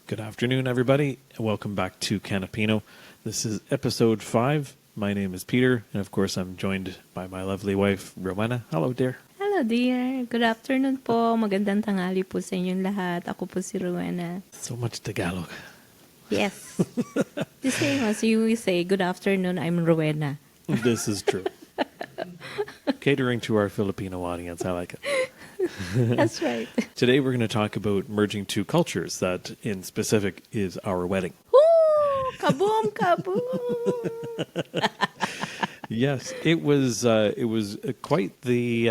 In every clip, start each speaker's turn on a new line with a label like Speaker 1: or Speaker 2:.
Speaker 1: Good afternoon, everybody, and welcome back to Canapino. This is episode 5. My name is Peter, and of course, I'm joined by my lovely wife, Rowena. Hello, dear.
Speaker 2: Hello, dear. Good afternoon po. Magandang tanghali po sa inyong lahat. Ako po si Rowena.
Speaker 1: So much Tagalog.
Speaker 2: Yes. The same as you say, good afternoon, I'm Rowena.
Speaker 1: This is true. Catering to our Filipino audience. I like it.
Speaker 2: That's right.
Speaker 1: Today, we're going to talk about merging two cultures. That, in specific, is our wedding.
Speaker 2: Woo! Kaboom, kaboom!
Speaker 1: Yes, it was quite the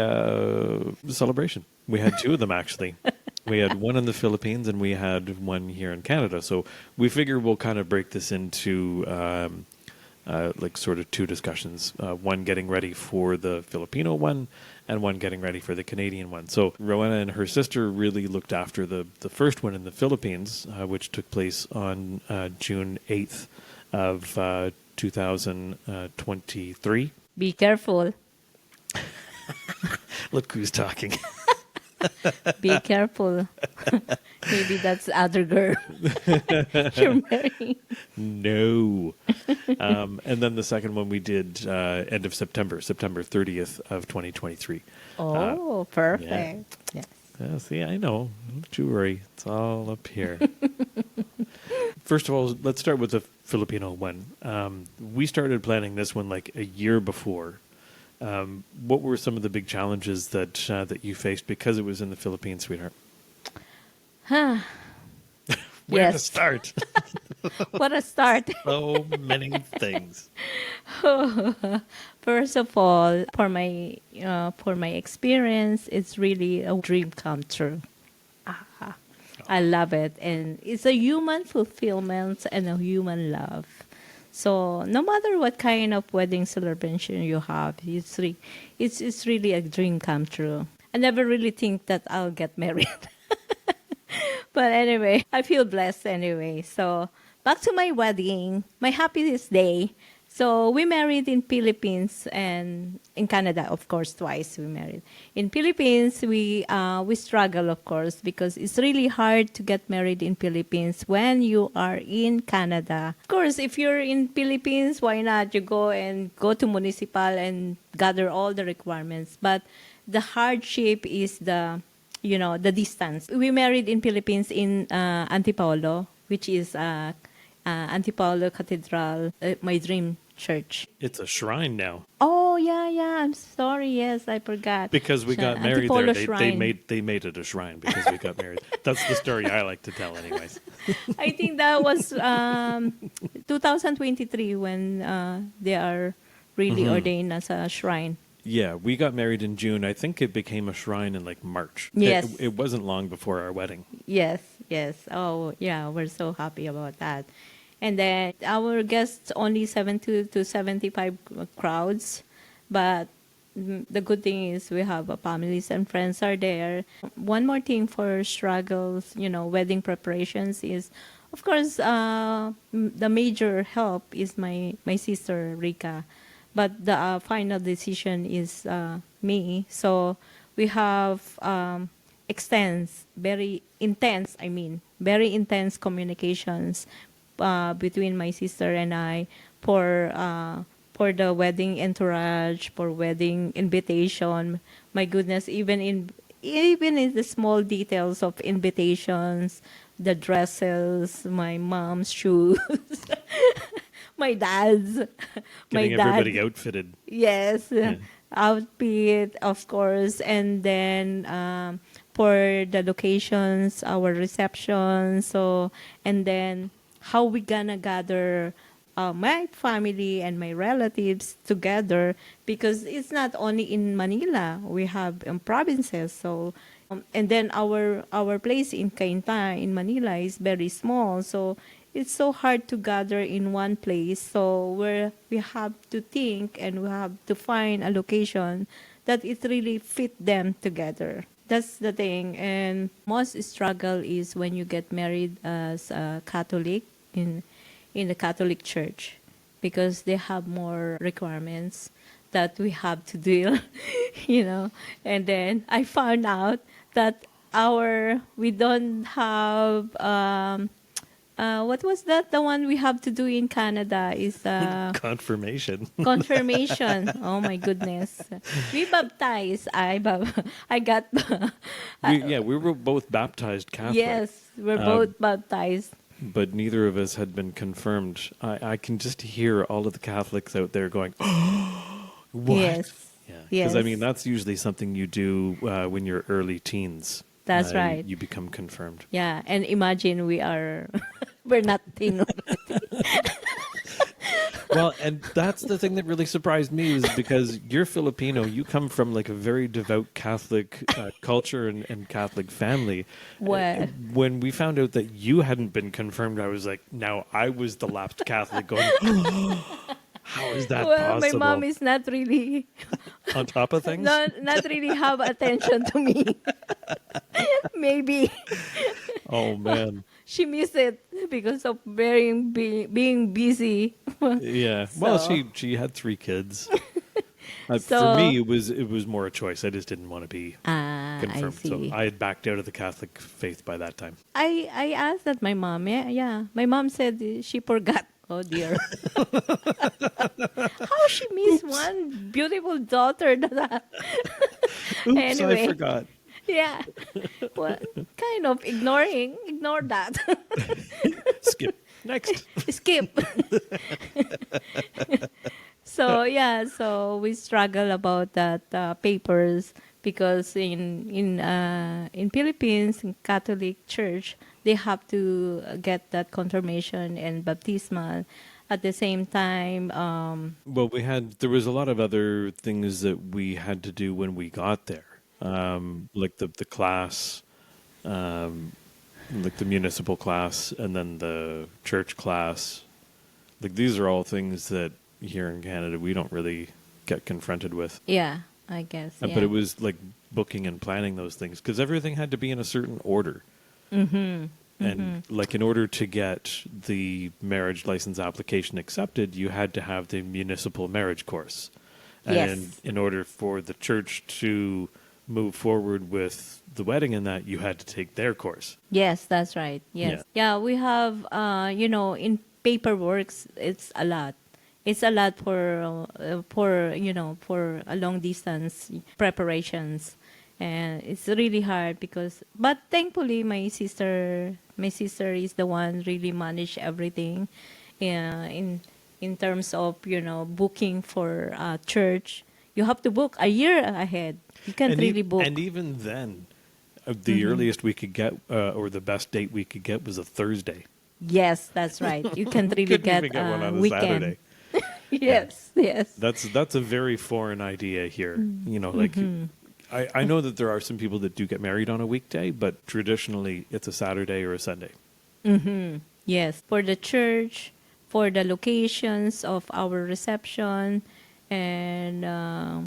Speaker 1: celebration. We had two of them, actually. We had one in the Philippines and we had one here in Canada. So we figure we'll kind of break this into sort of two discussions. One getting ready for the Filipino one and one getting ready for the Canadian one. So Rowena and her sister really looked after the first one in the Philippines, which took place on June 8th of 2023.
Speaker 2: Be careful.
Speaker 1: Look who's talking.
Speaker 2: Be careful. Maybe that's the other girl you're marrying.
Speaker 1: No. And then the second one we did end of September 30th of 2023.
Speaker 2: Oh, perfect.
Speaker 1: Yeah.
Speaker 2: Yes.
Speaker 1: See, I know. Don't you worry. It's all up here. First of all, let's start with the Filipino one. We started planning this one like a year before. What were some of the big challenges that you faced because it was in the Philippines, sweetheart? Where to start?
Speaker 2: What a start.
Speaker 1: So many things.
Speaker 2: First of all, for my experience, it's really a dream come true. I love it, and it's a human fulfillment and a human love. So no matter what kind of wedding celebration you have, it's really a dream come true. I never really think that I'll get married. But anyway, I feel blessed anyway. So back to my wedding, my happiest day. So we married in Philippines and in Canada, of course, twice we married. In Philippines, we struggle, of course, because it's really hard to get married in Philippines when you are in Canada. Of course, if you're in Philippines, why not? You go to municipal and gather all the requirements. But the hardship is the distance. We married in Philippines in Antipolo, which is Antipolo Cathedral, my dream church.
Speaker 1: It's a shrine now.
Speaker 2: Oh, yeah. I'm sorry. Yes, I forgot.
Speaker 1: Because we got married
Speaker 2: Antipolo
Speaker 1: there.
Speaker 2: Shrine.
Speaker 1: They made it a shrine because we got married. That's the story I like to tell anyways.
Speaker 2: I think that was 2023 when they are really ordained as a shrine.
Speaker 1: Yeah, we got married in June. I think it became a shrine in like March.
Speaker 2: Yes.
Speaker 1: It wasn't long before our wedding.
Speaker 2: Yes. Oh, yeah, we're so happy about that. And then our guests only 70 to 75 crowds, but the good thing is we have families and friends are there. One more thing for struggles, wedding preparations is, of course, the major help is my sister Rika, but the final decision is me. So we have very intense communications between my sister and I for the wedding entourage, for wedding invitation. My goodness, even in the small details of invitations, the dresses, my mom's shoes, my dad's,
Speaker 1: Getting everybody outfitted.
Speaker 2: Yes, outfit, of course, and then for the locations, our reception. So, and then how we gonna gather my family and my relatives together, because it's not only in Manila, we have provinces. So, and then our place in Cainta in Manila is very small. So it's so hard to gather in one place. So we have to think and we have to find a location that it really fit them together. That's the thing. And most struggle is when you get married as a Catholic in the Catholic Church, because they have more requirements that we have to deal, And then I found out that we don't have what was that? The one we have to do in Canada is
Speaker 1: Confirmation.
Speaker 2: confirmation. Oh my goodness. We baptized. I got.
Speaker 1: We were both baptized Catholic.
Speaker 2: Yes, we're both baptized.
Speaker 1: But neither of us had been confirmed. I can just hear all of the Catholics out there going, what?
Speaker 2: Yes.
Speaker 1: Yeah.
Speaker 2: Yes.
Speaker 1: Because, I mean, that's usually something you do when you're early teens.
Speaker 2: That's right.
Speaker 1: You become confirmed.
Speaker 2: Yeah, and imagine we're not teen.
Speaker 1: Well, and that's the thing that really surprised me is because you're Filipino, you come from like a very devout Catholic culture and Catholic family.
Speaker 2: Well.
Speaker 1: When we found out that you hadn't been confirmed, I was like, now I was the lapsed Catholic going, how is that
Speaker 2: Well, my
Speaker 1: possible?
Speaker 2: mom is not really
Speaker 1: On top of things?
Speaker 2: not really have attention to me. Maybe
Speaker 1: Oh, man.
Speaker 2: she missed it because of being busy.
Speaker 1: Yeah. Well,
Speaker 2: So-
Speaker 1: she had 3 kids.
Speaker 2: So-
Speaker 1: For me, it was more a choice. I just didn't want to be
Speaker 2: I
Speaker 1: confirmed. So
Speaker 2: see.
Speaker 1: I had backed out of the Catholic faith by that time.
Speaker 2: I asked that my mom. Yeah. My mom said she forgot. Oh dear. How she missed one beautiful daughter that
Speaker 1: Oops,
Speaker 2: Anyway.
Speaker 1: I forgot.
Speaker 2: yeah. Well, kind of ignore that.
Speaker 1: Skip. Next.
Speaker 2: Skip. So we struggle about that papers because in Philippines in Catholic Church they have to get that confirmation and baptismal at the same time.
Speaker 1: Well, there was a lot of other things that we had to do when we got there, like the class, like the municipal class, and then the church class. Like these are all things that here in Canada we don't really get confronted with.
Speaker 2: Yeah, I guess. Yeah.
Speaker 1: But it was like booking and planning those things because everything had to be in a certain order. And like in order to get the marriage license application accepted, you had to have the municipal marriage course.
Speaker 2: Yes.
Speaker 1: And in order for the church to move forward with the wedding and that, you had to take their course.
Speaker 2: Yes, that's right. Yes. Yeah, we have, in paperwork, it's a lot. It's a lot for for a long distance preparations. And it's really hard but thankfully my sister is the one really manage everything in terms of, booking for church. You have to book a year ahead. You can't
Speaker 1: And
Speaker 2: really book.
Speaker 1: And even then, the earliest we could get, or the best date we could get was a Thursday.
Speaker 2: Yes, that's right. You can't really
Speaker 1: Couldn't even
Speaker 2: get
Speaker 1: one
Speaker 2: a
Speaker 1: on a
Speaker 2: weekend.
Speaker 1: Saturday.
Speaker 2: Yes.
Speaker 1: That's a very foreign idea here. Like I know that there are some people that do get married on a weekday, but traditionally it's a Saturday or a Sunday.
Speaker 2: Yes, for the church, for the locations of our reception, and I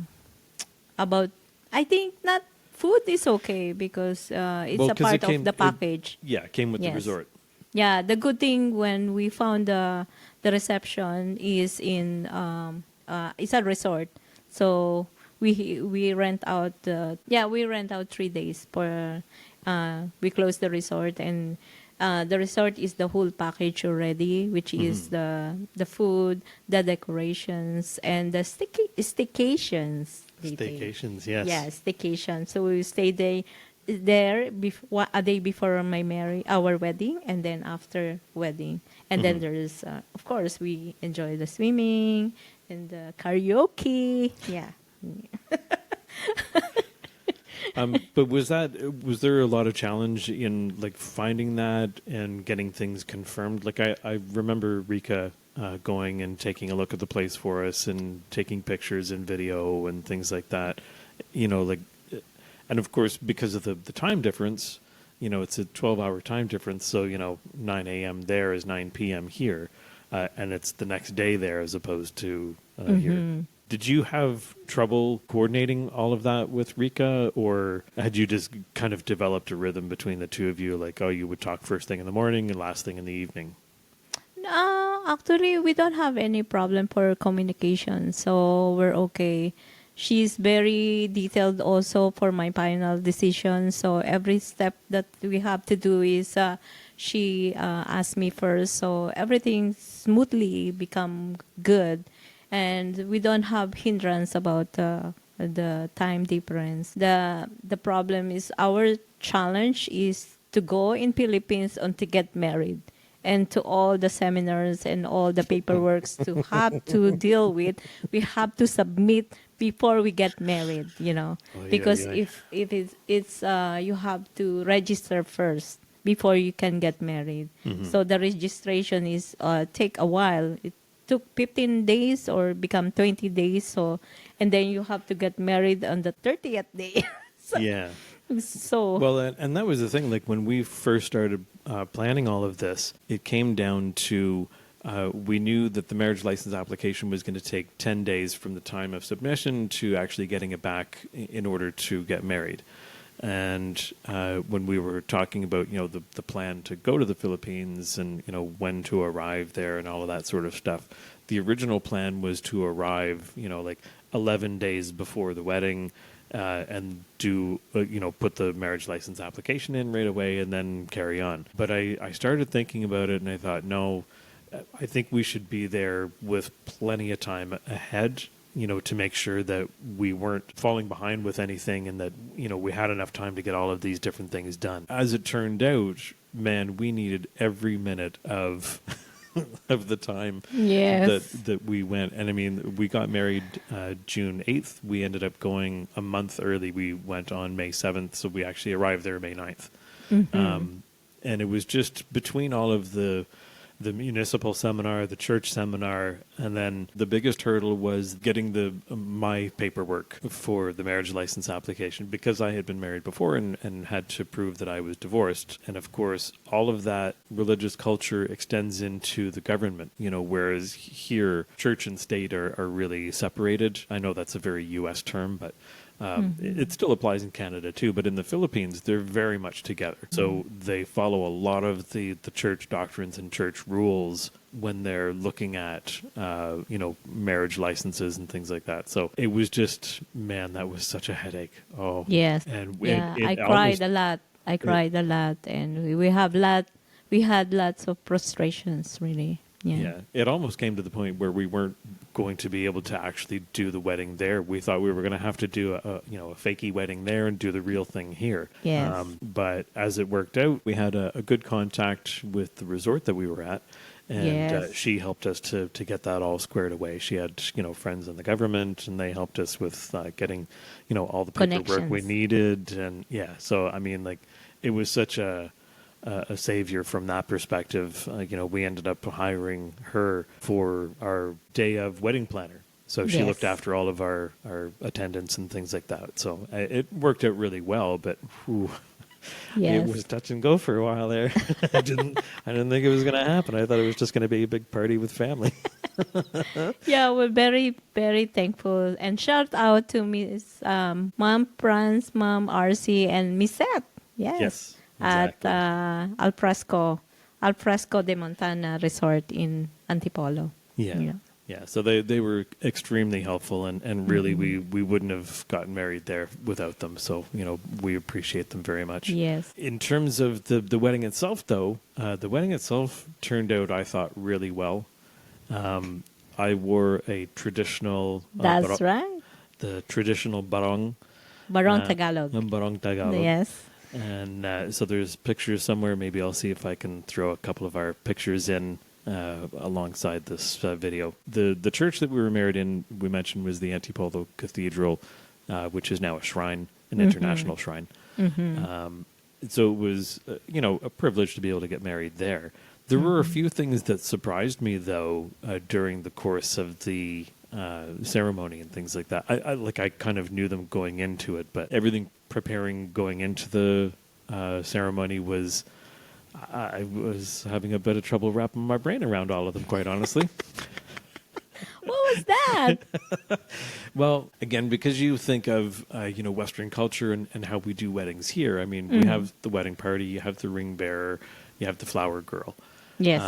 Speaker 2: think not food is okay because it's
Speaker 1: Well,
Speaker 2: a
Speaker 1: 'cause
Speaker 2: part of the package.
Speaker 1: It came with the
Speaker 2: Yes.
Speaker 1: resort.
Speaker 2: Yeah, the good thing when we found the reception is it's a resort, so we rent out 3 days for we close the resort and the resort is the whole package already, which is the food, the decorations, and the staycations.
Speaker 1: Staycations, yes.
Speaker 2: Yeah, staycation. So we stay there a day before our wedding, and then after wedding, and then there's of course we enjoy the swimming and the karaoke. Yeah.
Speaker 1: But was there a lot of challenge in like finding that and getting things confirmed? Like I remember Rika going and taking a look at the place for us and taking pictures and video and things like that. And of course, because of the time difference, it's a 12-hour time difference. So, 9 a.m. there is 9 p.m. here. And it's the next day there as opposed to here. Did you have trouble coordinating all of that with Rika, or had you just kind of developed a rhythm between the two of you? Like, you would talk first thing in the morning and last thing in the evening?
Speaker 2: Actually, we don't have any problem for communication, so we're okay. she's very detailed also for my final decision. So every step that we have to do is she asked me first. So everything smoothly become good, and we don't have hindrance about the time difference. The problem is our challenge is to go in Philippines and to get married, and to all the seminars and all the paperworks to have to deal with. We have to submit before we get married,
Speaker 1: Oh, yeah,
Speaker 2: because
Speaker 1: yeah.
Speaker 2: if it's you have to register first before you can get married. So the registration is take a while. It took 15 days or become 20 days. So, and then you have to get married on the 30th day.
Speaker 1: Yeah.
Speaker 2: So
Speaker 1: Well, and that was the thing. Like when we first started planning all of this, it came down to we knew that the marriage license application was going to take 10 days from the time of submission to actually getting it back in order to get married. And when we were talking about, the plan to go to the Philippines and, when to arrive there and all of that sort of stuff, the original plan was to arrive, like 11 days before the wedding, and do, put the marriage license application in right away and then carry on. But I started thinking about it and I thought, no, I think we should be there with plenty of time ahead, to make sure that we weren't falling behind with anything and that, we had enough time to get all of these different things done. As it turned out, man, we needed every minute of of the time
Speaker 2: yes.
Speaker 1: that we went. And I mean, we got married June 8th. We ended up going a month early. We went on May 7th, so we actually arrived there May 9th. And it was just between all of the municipal seminar, the church seminar, and then the biggest hurdle was getting my paperwork for the marriage license application, because I had been married before and had to prove that I was divorced. And of course, all of that religious culture extends into the government, whereas here, church and state are really separated. I know that's a very U.S. term, but it still applies in Canada too, but in the Philippines, they're very much together. So they follow a lot of the church doctrines and church rules when they're looking at, marriage licenses and things like that. So it was just, man, that was such a headache. Oh,
Speaker 2: Yes.
Speaker 1: and
Speaker 2: Yeah,
Speaker 1: it
Speaker 2: I cried a lot. I cried a lot, and we had lots of frustrations, really. Yeah.
Speaker 1: Yeah, it almost came to the point where we weren't going to be able to actually do the wedding there. We thought we were going to have to do a fakey wedding there and do the real thing here.
Speaker 2: Yes.
Speaker 1: But as it worked out, we had a good contact with the resort that we were at, and
Speaker 2: Yes.
Speaker 1: she helped us to get that all squared away. She had friends in the government, and they helped us with getting all the paperwork we
Speaker 2: Connections.
Speaker 1: needed. And yeah, so I mean, like, it was such a savior from that perspective. We ended up hiring her for our day of wedding planner. So she
Speaker 2: Yes.
Speaker 1: looked after all of our attendance and things like that. So it worked out really well, but whew,
Speaker 2: Yes.
Speaker 1: it was touch and go for a while there. I didn't think it was going to happen. I thought it was just going to be a big party with family.
Speaker 2: Yeah, we're very, very thankful. And shout out to Miss Mom Franz, Mom RC, and Miss Seth. Yes.
Speaker 1: Exactly.
Speaker 2: At Al Fresco de Montana Resort in Antipolo.
Speaker 1: Yeah. Yeah, so they were extremely helpful, and really we wouldn't have gotten married there without them. So, we appreciate them very much.
Speaker 2: Yes.
Speaker 1: In terms of the wedding itself, though, the wedding itself turned out, I thought, really well. I wore a traditional...
Speaker 2: That's right.
Speaker 1: The traditional barong.
Speaker 2: Barong Tagalog.
Speaker 1: Barong Tagalog.
Speaker 2: Yes.
Speaker 1: And so there's pictures somewhere. Maybe I'll see if I can throw a couple of our pictures in alongside this video. The church that we were married in, we mentioned, was the Antipolo Cathedral, which is now a shrine, an international shrine. So it was, a privilege to be able to get married there. There were a few things that surprised me, though, during the course of the ceremony and things like that. I kind of knew them going into it, but everything preparing going into the ceremony was... I was having a bit of trouble wrapping my brain around all of them, quite honestly.
Speaker 2: What was that?
Speaker 1: Well, again, because you think of, Western culture and how we do weddings here. I mean, we have the wedding party, you have the ring bearer, you have the flower girl.
Speaker 2: Yes.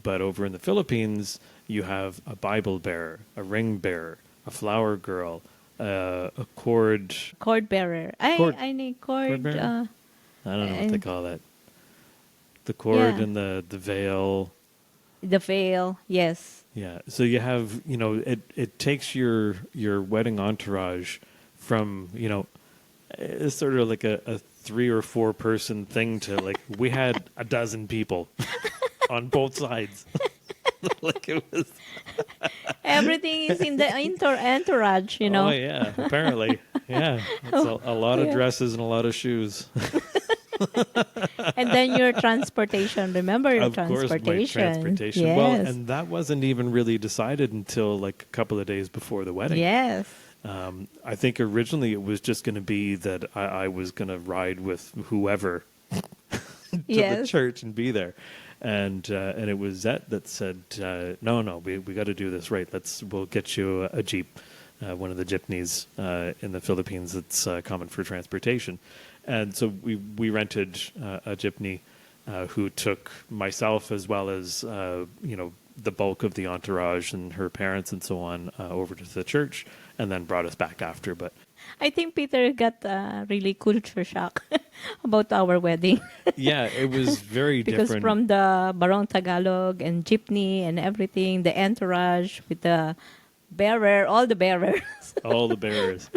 Speaker 1: But over in the Philippines, you have a Bible bearer, a ring bearer, a flower girl, a cord.
Speaker 2: Cord bearer.
Speaker 1: Cord-
Speaker 2: I need
Speaker 1: cord
Speaker 2: cord.
Speaker 1: bearer? I don't know what they
Speaker 2: and
Speaker 1: call that. The cord
Speaker 2: Yeah.
Speaker 1: and the veil.
Speaker 2: the veil. Yes.
Speaker 1: Yeah. So you have, it takes your wedding entourage from, it's sort of like a 3 or 4 person thing to like we had a dozen people on both sides. Like it was.
Speaker 2: Everything is in the entourage, you know.
Speaker 1: Oh yeah, apparently. Yeah. It's a lot of
Speaker 2: Yeah.
Speaker 1: dresses and a lot of shoes.
Speaker 2: And then your transportation. Remember your
Speaker 1: Of course, my transportation.
Speaker 2: Yes.
Speaker 1: Well, and that wasn't even really decided until like a couple of days before the wedding.
Speaker 2: Yes.
Speaker 1: I think originally it was just going to be that I was going to ride with whoever to the
Speaker 2: Yes.
Speaker 1: church and be there, and it was Zet that said, "No, we got to do this right. We'll get you a Jeep, one of the jeepneys in the Philippines that's common for transportation." And so we rented a jeepney who took myself as well as the bulk of the entourage and her parents and so on over to the church, and then brought us back after. But
Speaker 2: I think Peter got really culture shock about our wedding.
Speaker 1: yeah, it was very
Speaker 2: Because
Speaker 1: different.
Speaker 2: from the Barong Tagalog and jeepney and everything, the entourage with the bearer, all the bearers.
Speaker 1: All the bearers.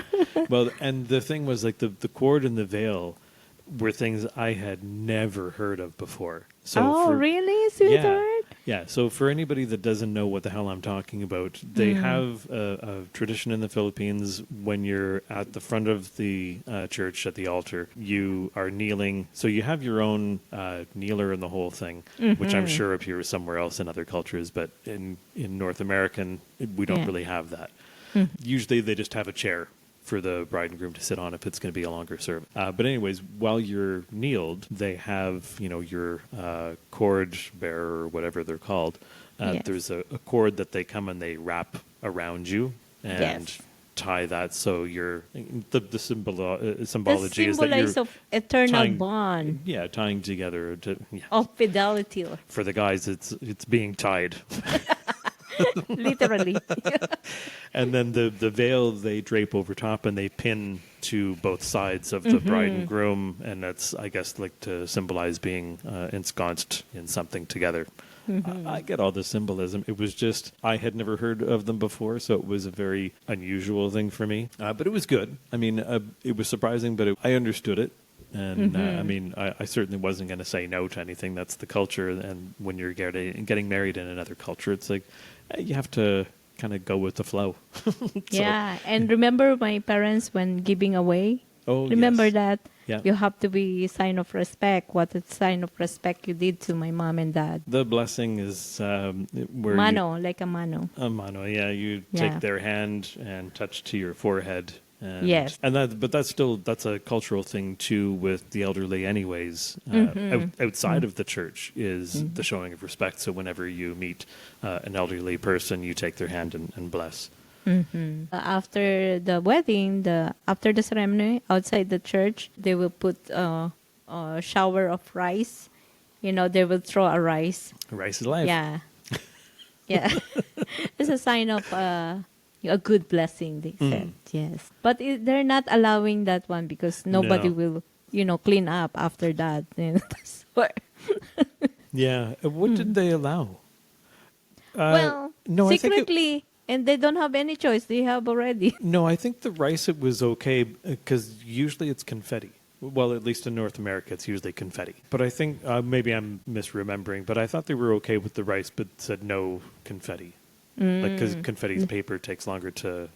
Speaker 1: Well, and the thing was like the cord and the veil were things I had never heard of before. So
Speaker 2: Really, sweetheart?
Speaker 1: Yeah. So for anybody that doesn't know what the hell I'm talking about, they have a tradition in the Philippines when you're at the front of the church at the altar, you are kneeling. So you have your own kneeler and the whole thing, which I'm sure appears somewhere else in other cultures, but in North American, we don't
Speaker 2: Yeah.
Speaker 1: really have that. Usually they just have a chair for the bride and groom to sit on if it's going to be a longer service. But anyways, while you're kneeled, they have, your cord bearer or whatever they're called.
Speaker 2: Yes.
Speaker 1: There's a cord that they come and they wrap around you and
Speaker 2: Yes.
Speaker 1: tie that. So the symbology
Speaker 2: The
Speaker 1: is that
Speaker 2: symbolize
Speaker 1: you're
Speaker 2: of eternal
Speaker 1: tying-
Speaker 2: bond
Speaker 1: tying together.
Speaker 2: of fidelity,
Speaker 1: For the guys, it's being tied.
Speaker 2: literally.
Speaker 1: And then the veil they drape over top and they pin to both sides of the bride and groom, and that's, I guess, like to symbolize being ensconced in something together. I get all the symbolism. It was just I had never heard of them before, so it was a very unusual thing for me. But it was good. I mean, it was surprising, but I understood it. And I mean, I certainly wasn't going to say no to anything. That's the culture. And when you're getting married in another culture, it's like you have to kind of go with the flow.
Speaker 2: Yeah, and remember my parents when giving away?
Speaker 1: Oh,
Speaker 2: Remember
Speaker 1: yes.
Speaker 2: that?
Speaker 1: Yeah.
Speaker 2: You have to be sign of respect. What a sign of respect you did to my mom and dad.
Speaker 1: The blessing is where
Speaker 2: Mano, like a mano.
Speaker 1: a mano. Yeah, you
Speaker 2: Yeah.
Speaker 1: take their hand and touch to your forehead. And,
Speaker 2: Yes.
Speaker 1: and that's a cultural thing too with the elderly, anyways. Outside of the church is the showing of respect. So whenever you meet an elderly person, you take their hand and bless.
Speaker 2: After the wedding, after the ceremony, outside the church, they will put a shower of rice. They will throw a rice.
Speaker 1: Rice is life.
Speaker 2: Yeah. Yeah. It's a sign of a good blessing, they said. Yes. But they're not allowing that one because nobody
Speaker 1: No.
Speaker 2: will, clean up after that. That's why-
Speaker 1: Yeah. What did they allow?
Speaker 2: well,
Speaker 1: no, I think
Speaker 2: secretly, and they don't have any choice. They have already.
Speaker 1: No, I think the rice it was okay because usually it's confetti. Well, at least in North America, it's usually confetti. But I think maybe I'm misremembering. But I thought they were okay with the rice, but said no confetti, because confetti's paper takes longer to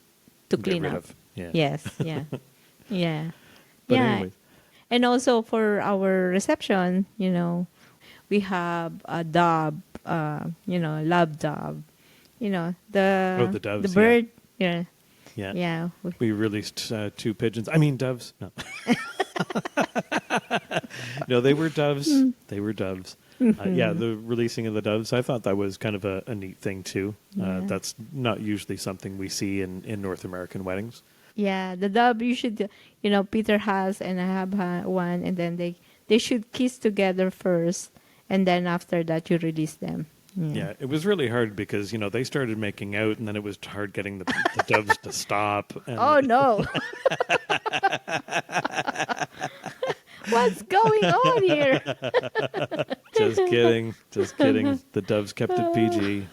Speaker 1: get
Speaker 2: clean
Speaker 1: rid
Speaker 2: up.
Speaker 1: of. Yeah.
Speaker 2: Yes, yeah. Yeah.
Speaker 1: But
Speaker 2: yeah.
Speaker 1: anyways.
Speaker 2: And also for our reception, we have a dove, love dove.
Speaker 1: the doves,
Speaker 2: the bird. Yeah.
Speaker 1: Yeah.
Speaker 2: Yeah.
Speaker 1: We released 2 pigeons. I mean, doves. No. No, they were doves. They were doves. Yeah, the releasing of the doves, I thought that was kind of a neat thing, too.
Speaker 2: Yeah.
Speaker 1: That's not usually something we see in North American weddings.
Speaker 2: Yeah, the dove you should, Peter has and I have one, and then they should kiss together first, and then after that you release them.
Speaker 1: Yeah, it was really hard because, they started making out and then it was hard getting the doves to stop. And
Speaker 2: Oh no. What's going on here?
Speaker 1: just kidding. Just kidding. The doves kept it PG.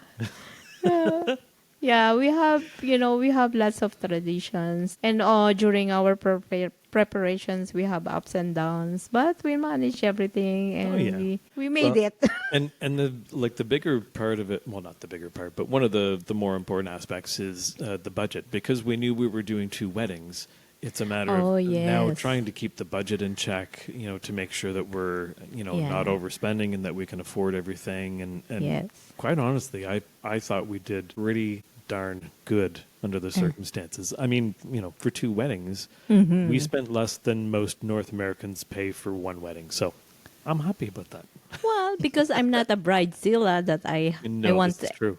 Speaker 2: Yeah, we have lots of traditions. And during our preparations, we have ups and downs. But we manage everything and
Speaker 1: Oh, yeah.
Speaker 2: we made
Speaker 1: Well,
Speaker 2: it.
Speaker 1: and the bigger part of it, well, not the bigger part, but one of the more important aspects is the budget. Because we knew we were doing 2 weddings, it's a matter
Speaker 2: Oh,
Speaker 1: of now
Speaker 2: yes.
Speaker 1: trying to keep the budget in check, to make sure that we're,
Speaker 2: Yeah.
Speaker 1: not overspending and that we can afford everything. And
Speaker 2: Yes.
Speaker 1: quite honestly, I thought we did pretty darn good under the circumstances. I mean, for 2 weddings, we spent less than most North Americans pay for 1 wedding. So I'm happy about that.
Speaker 2: Well, because I'm not a bridezilla that I
Speaker 1: No,
Speaker 2: want
Speaker 1: this is true.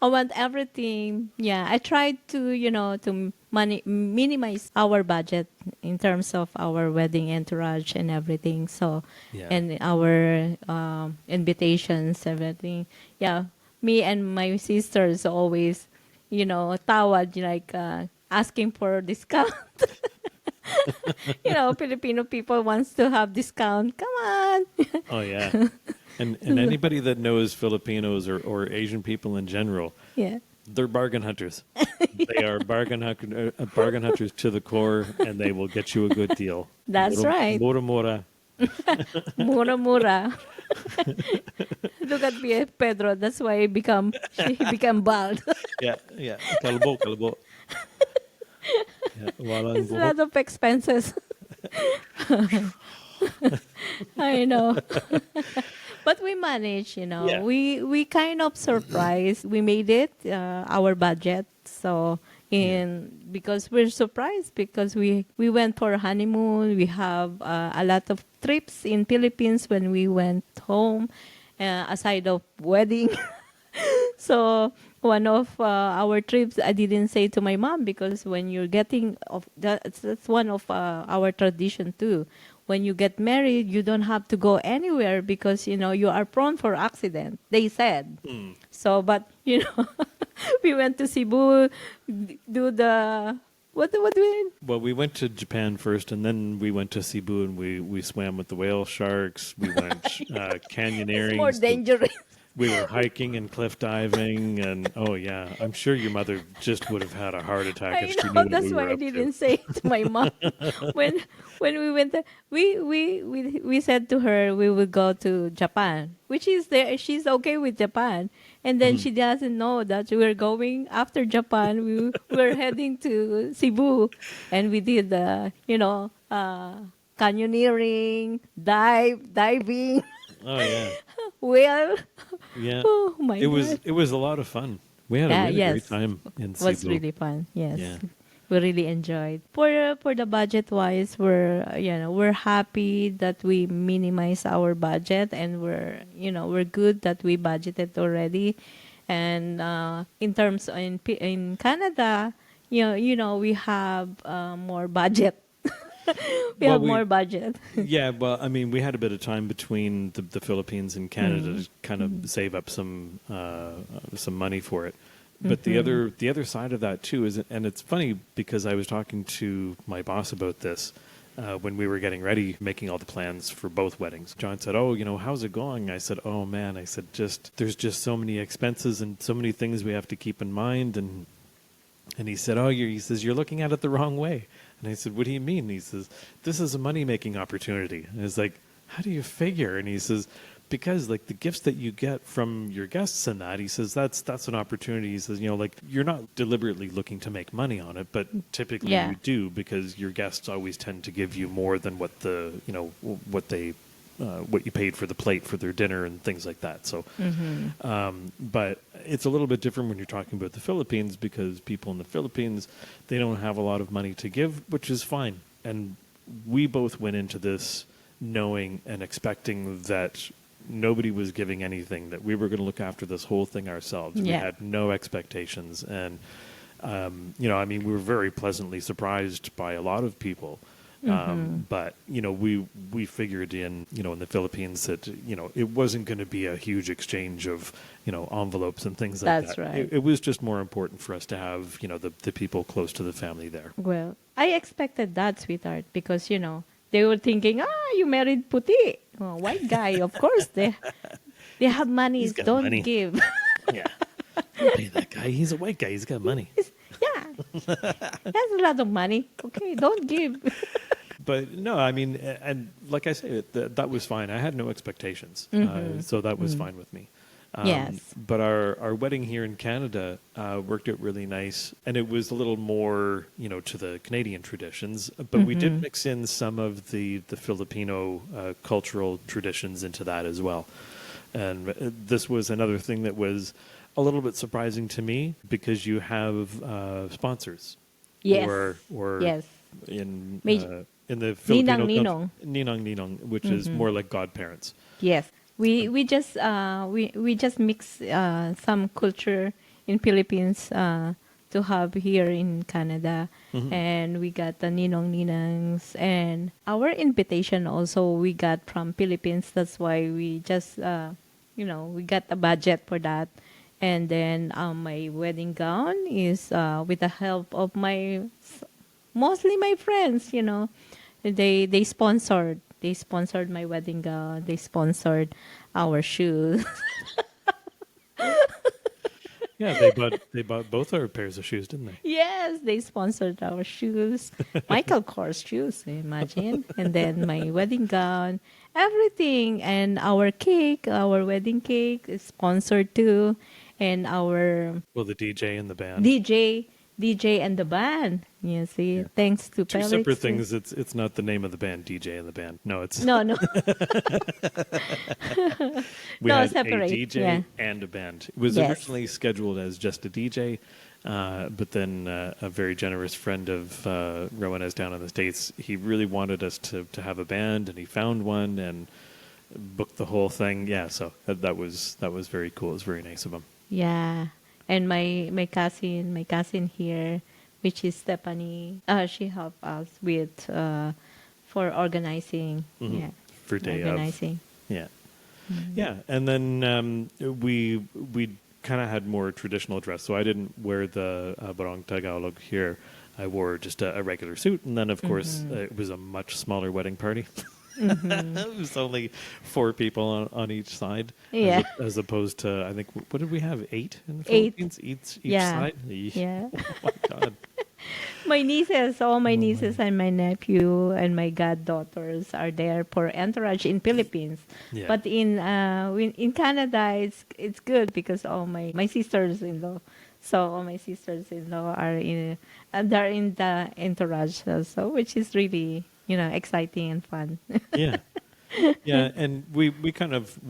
Speaker 2: I want everything. Yeah, I tried to, to minimize our budget in terms of our wedding entourage and everything. So,
Speaker 1: Yeah.
Speaker 2: and our invitations, everything. Yeah, me and my sisters always, tawad, like asking for discount. Filipino people wants to have discount. Come on.
Speaker 1: Oh yeah. And anybody that knows Filipinos or Asian people in general,
Speaker 2: Yeah.
Speaker 1: they're bargain hunters. They are bargain hunters to the core, and they will get you a good deal.
Speaker 2: That's right.
Speaker 1: Mura mura.
Speaker 2: Mura mura. Look at me, Pedro. That's why he become bald.
Speaker 1: Yeah, yeah. Kalbo, kalbo. Yeah, walang
Speaker 2: It's a
Speaker 1: buhok.
Speaker 2: lot of expenses. I know. But we managed,
Speaker 1: Yeah.
Speaker 2: We kind of surprised. We made it, our budget. So because we're surprised because we went for honeymoon. We have a lot of trips in Philippines when we went home, aside of wedding. So one of our trips, I didn't say to my mom because when you're getting of that's one of our tradition too. When you get married, you don't have to go anywhere because you are prone for accident. They said so, but we went to Cebu, do the what do we?
Speaker 1: Well, we went to Japan first, and then we went to Cebu, and we swam with the whale sharks. We went canyoneering.
Speaker 2: It's more dangerous.
Speaker 1: We were hiking and cliff diving, and oh yeah, I'm sure your mother just would have had a heart attack
Speaker 2: I
Speaker 1: if she knew
Speaker 2: know.
Speaker 1: what
Speaker 2: That's
Speaker 1: we
Speaker 2: why
Speaker 1: were
Speaker 2: I
Speaker 1: up
Speaker 2: didn't
Speaker 1: to.
Speaker 2: say it to my mom when we went. We said to her we will go to Japan, which is there. She's okay with Japan, and then she doesn't know that we're going after Japan. We're heading to Cebu, and we did canyoneering, diving.
Speaker 1: Oh yeah,
Speaker 2: Well,
Speaker 1: yeah.
Speaker 2: oh my God.
Speaker 1: It was a lot of fun. We had a really great
Speaker 2: Yes.
Speaker 1: time in
Speaker 2: It was
Speaker 1: Cebu.
Speaker 2: really fun. Yes.
Speaker 1: Yeah.
Speaker 2: We really enjoyed. For the budget wise, we're happy that we minimize our budget and we're good that we budgeted already. And in terms in Canada, we have more budget. We
Speaker 1: Well,
Speaker 2: have more budget.
Speaker 1: Yeah, well, I mean, we had a bit of time between the Philippines and Canada to kind of save up some money for it. But the other side of that too is, and it's funny because I was talking to my boss about this when we were getting ready, making all the plans for both weddings. John said, "Oh, how's it going?" I said, "Oh man," I said, there's just so many expenses and so many things we have to keep in mind." And he said, "Oh, he says you're looking at it the wrong way." And I said, "What do you mean?" He says, "This is a money-making opportunity." And I was like, "How do you figure?" And he says, "Because like the gifts that you get from your guests and that," he says, that's an opportunity. He says, like you're not deliberately looking to make money on it, but typically
Speaker 2: Yeah.
Speaker 1: you do because your guests always tend to give you more than what what you paid for the plate for their dinner and things like that. So, but it's a little bit different when you're talking about the Philippines because people in the Philippines, they don't have a lot of money to give, which is fine. And we both went into this knowing and expecting that nobody was giving anything, that we were going to look after this whole thing ourselves. We
Speaker 2: Yeah.
Speaker 1: had no expectations. And, I mean, we were very pleasantly surprised by a lot of people. But we figured in the Philippines that it wasn't going to be a huge exchange of envelopes and things like
Speaker 2: That's
Speaker 1: that.
Speaker 2: right.
Speaker 1: It was just more important for us to have the people close to the family there.
Speaker 2: Well, I expected that, sweetheart, because they were thinking, you married puti, white guy. Of course, they have money.
Speaker 1: He's got
Speaker 2: Don't
Speaker 1: money.
Speaker 2: give.
Speaker 1: Yeah, don't pay that guy. He's a white guy. He's got money.
Speaker 2: Yeah, he has a lot of money. Okay, don't give.
Speaker 1: But no, I mean, and like I say, that was fine. I had no expectations, so that was fine with me.
Speaker 2: Yes.
Speaker 1: But our wedding here in Canada worked out really nice, and it was a little more, to the Canadian traditions. But we did mix in some of the Filipino cultural traditions into that as well. And this was another thing that was a little bit surprising to me because you have sponsors.
Speaker 2: Yes.
Speaker 1: Or
Speaker 2: Yes.
Speaker 1: In the Filipino
Speaker 2: Ninang,
Speaker 1: ninong, which is more like godparents.
Speaker 2: Yes, we just mix some culture in Philippines to have here in Canada, and we got the ninong ninangs, and our invitation also we got from Philippines. That's why we just we got a budget for that, and then my wedding gown is with the help of mostly my friends. They sponsored my wedding gown. They sponsored our shoes.
Speaker 1: Yeah, they bought both our pairs of shoes, didn't they?
Speaker 2: Yes, they sponsored our shoes. Michael Kors shoes, imagine. And then my wedding gown, everything. And our cake, our wedding cake is sponsored too. And our
Speaker 1: Well, the DJ and the band.
Speaker 2: DJ and the band. You see, thanks to
Speaker 1: Two
Speaker 2: Felix.
Speaker 1: separate things. It's not the name of the band, DJ and the band. No, it's
Speaker 2: No.
Speaker 1: we
Speaker 2: No,
Speaker 1: had
Speaker 2: separate,
Speaker 1: a DJ
Speaker 2: yeah.
Speaker 1: and a band. It was
Speaker 2: Yes.
Speaker 1: originally scheduled as just a DJ, but then a very generous friend of Rowena's down in the States, he really wanted us to have a band, and he found one and booked the whole thing. Yeah, so that was very cool. It was very nice of him.
Speaker 2: Yeah. And my cousin here, which is Stephanie, she helped us with for organizing. Yeah.
Speaker 1: For day
Speaker 2: Organizing.
Speaker 1: of. Yeah. Yeah, and then we kind of had more traditional dress. So I didn't wear the barong Tagalog here. I wore just a regular suit, and then of course it was a much smaller wedding party. It was only 4 people on each side,
Speaker 2: Yeah.
Speaker 1: as opposed to I think what did we have 8 in the
Speaker 2: 8.
Speaker 1: Philippines each
Speaker 2: Yeah.
Speaker 1: side.
Speaker 2: Yeah.
Speaker 1: Oh my God.
Speaker 2: My nieces, all my nieces and my nephew and my goddaughters are there for entourage in Philippines.
Speaker 1: Yeah.
Speaker 2: But in Canada, it's good because all my sisters-in-law, so all my sisters-in-law are they're in the entourage also, which is really exciting and fun.
Speaker 1: Yeah. Yeah, and we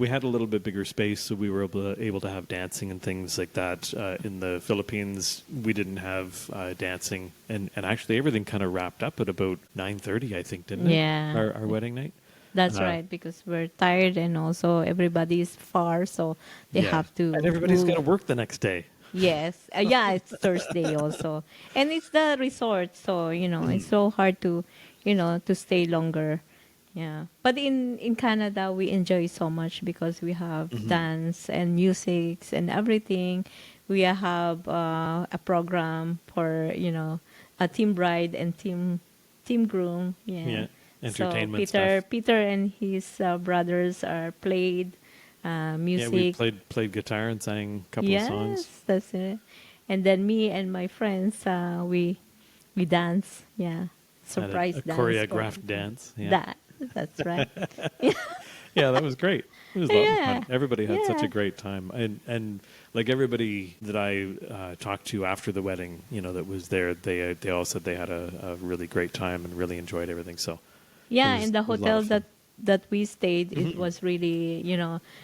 Speaker 1: had a little bit bigger space, so we were able to have dancing and things like that. In the Philippines, we didn't have dancing, and actually everything kind of wrapped up at about 9:30, I think, didn't it?
Speaker 2: Yeah.
Speaker 1: Our wedding night.
Speaker 2: That's right, because we're tired and also everybody's far, so they
Speaker 1: Yeah.
Speaker 2: have to.
Speaker 1: and everybody's
Speaker 2: move.
Speaker 1: got to work the next day.
Speaker 2: Yes. Yeah, it's Thursday also. And it's the resort, so, it's so hard to, to stay longer. Yeah. But in Canada, we enjoy so much because we have dance and music and everything. We have a program for, a team bride and team groom. Yeah.
Speaker 1: Yeah. Entertainment
Speaker 2: so
Speaker 1: stuff.
Speaker 2: Peter and his brothers are played music.
Speaker 1: Yeah, we played guitar and sang a couple of songs.
Speaker 2: Yes, that's it. And then me and my friends, we dance. Yeah, surprise
Speaker 1: Had a
Speaker 2: dance.
Speaker 1: choreographed dance. Yeah.
Speaker 2: That's right.
Speaker 1: Yeah, that was great. It was a lot of
Speaker 2: Yeah.
Speaker 1: fun. Everybody had such
Speaker 2: Yeah.
Speaker 1: a great time, and like everybody that I talked to after the wedding, that was there, they all said they had a really great time and really enjoyed everything. So
Speaker 2: Yeah,
Speaker 1: It was-
Speaker 2: in the
Speaker 1: it was a lot
Speaker 2: hotel
Speaker 1: of fun.
Speaker 2: that we stayed, it was really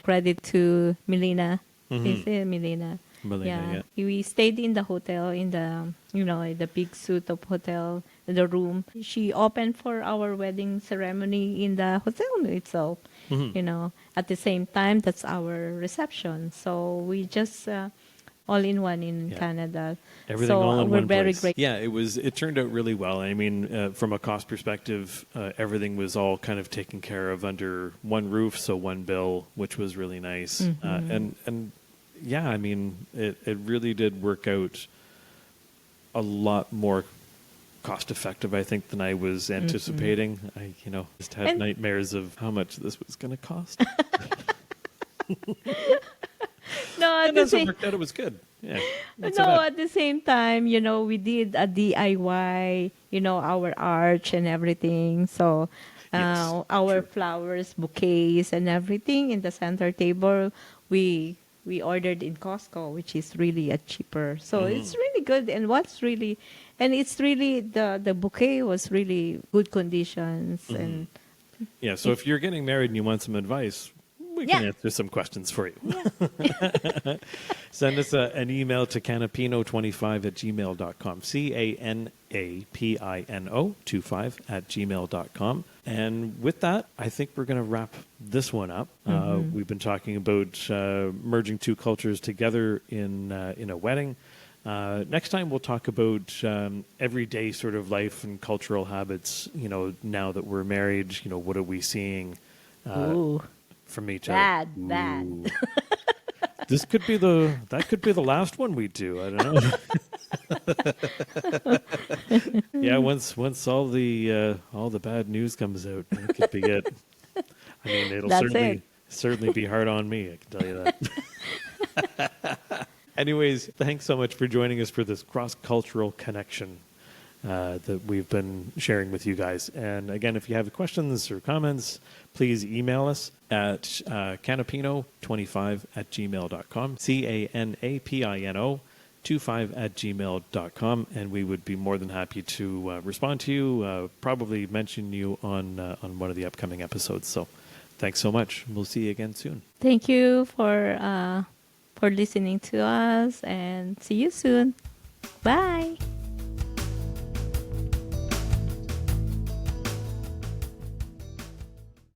Speaker 2: credit to Melina. Is it Melina?
Speaker 1: Melina,
Speaker 2: We stayed in the hotel in the the big suite of hotel, the room. She opened for our wedding ceremony in the hotel itself. At the same time, that's our reception. So we just all in one in
Speaker 1: Yeah.
Speaker 2: Canada.
Speaker 1: Everything
Speaker 2: so
Speaker 1: all in
Speaker 2: we're
Speaker 1: one
Speaker 2: very
Speaker 1: place.
Speaker 2: grateful.
Speaker 1: Yeah, it turned out really well. I mean, from a cost perspective, everything was all kind of taken care of under one roof, so one bill, which was really nice. And yeah, I mean, it really did work out a lot more cost effective, I think, than I was anticipating. I, just had
Speaker 2: And-
Speaker 1: nightmares of how much this was going to cost.
Speaker 2: No, at
Speaker 1: And
Speaker 2: the
Speaker 1: as it
Speaker 2: same
Speaker 1: worked out, it was good. Yeah. not
Speaker 2: no,
Speaker 1: so bad.
Speaker 2: at the same time, we did a DIY, our arch and everything. So,
Speaker 1: Yes,
Speaker 2: our
Speaker 1: true.
Speaker 2: flowers, bouquets, and everything in the center table, we ordered in Costco, which is really a cheaper. So it's really good. And it's really the bouquet was really good conditions and
Speaker 1: Yeah, so if you're getting married and you want some advice, we can
Speaker 2: yeah,
Speaker 1: answer some questions for you.
Speaker 2: yeah.
Speaker 1: Send us an email to canapino25@gmail.com. CANAPINO25@gmail.com. And with that, I think we're going to wrap this one up. We've been talking about merging two cultures together in a wedding. Next time we'll talk about everyday sort of life and cultural habits. Now that we're married, what are we seeing
Speaker 2: Ooh,
Speaker 1: from each other?
Speaker 2: bad.
Speaker 1: Ooh. That could be the last one we do. I don't know. Yeah, once all the bad news comes out, that could be it. I mean, it'll
Speaker 2: That's it.
Speaker 1: certainly be hard on me. I can tell you that. Anyways, thanks so much for joining us for this cross-cultural connection that we've been sharing with you guys. And again, if you have questions or comments, please email us at canapino25@gmail.com, CANAPINO 25@gmail.com, and we would be more than happy to respond to you, probably mention you on one of the upcoming episodes. So thanks so much. We'll see you again soon.
Speaker 2: Thank you for listening to us and see you soon. Bye.